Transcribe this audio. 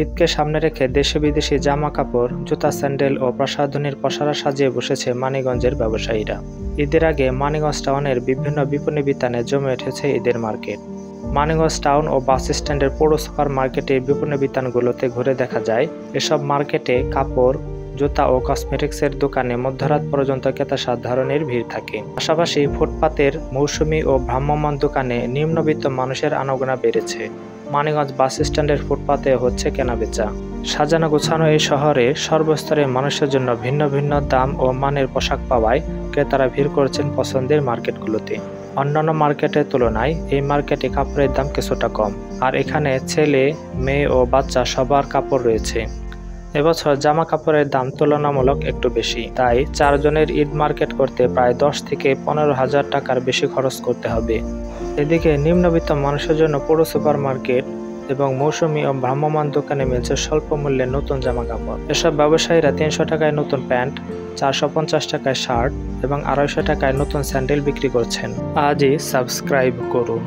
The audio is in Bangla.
ঈদকে সামনে রেখে দেশি বিদেশি জামা কাপড়, জুতা, স্যান্ডেল ও প্রসাধনীর পসরা সাজিয়ে বসেছে মানিকগঞ্জের ব্যবসায়ীরা। ঈদের আগে মানিকগঞ্জ টাউনের বিভিন্ন বিপণী বিতানে জমে উঠেছে ঈদের মার্কেট। মানিকগঞ্জ টাউন ও বাস স্ট্যান্ডের পৌর সুপার মার্কেটের বিপণী বিতানগুলোতে ঘুরে দেখা যায়, এসব মার্কেটে কাপড়, জুতা ও কসমেটিক্সের দোকানে মধ্যরাত পর্যন্ত ক্রেতা সাধারণের ভিড় থাকে। পাশাপাশি ফুটপাতের মৌসুমী ও ভ্রাম্যমাণ দোকানে নিম্নবিত্ত মানুষের আনাগোনা বেড়েছে। মানিকগঞ্জ বাস স্ট্যান্ডের ফুটপাতে হচ্ছে কেনাবেচা। সাজানো গোছানো এই শহরে সর্বস্তরের মানুষের জন্য ভিন্ন ভিন্ন দাম ও মানের পোশাক পাওয়ায় ক্রেতারা ভিড় করছেন পছন্দের মার্কেটগুলোতে। অন্যান্য মার্কেটের তুলনায় এই মার্কেটে কাপড়ের দাম কিছুটা কম, আর এখানে ছেলে, মেয়ে ও বাচ্চা সবার কাপড় রয়েছে। এবছর জামা কাপড়ের দাম তুলনামূলক একটু বেশি, তাই 4 জনের ঈদ মার্কেট করতে প্রায় 10 থেকে 15,000 টাকার বেশি খরচ করতে হবে। এদিকে নিম্নবিত্ত মানুষের জন্য পৌর সুপার মার্কেট এবং মৌসুমী ও ভ্রাম্যমাণ দোকানে মিলছে স্বল্প মূল্যে নতুন জামা কাপড়। এসব ব্যবসায়ীরা 300 টাকায় নতুন প্যান্ট, 450 টাকায় শার্ট এবং 250 টাকায় নতুন স্যান্ডেল বিক্রি করছেন। আজই সাবস্ক্রাইব করুন।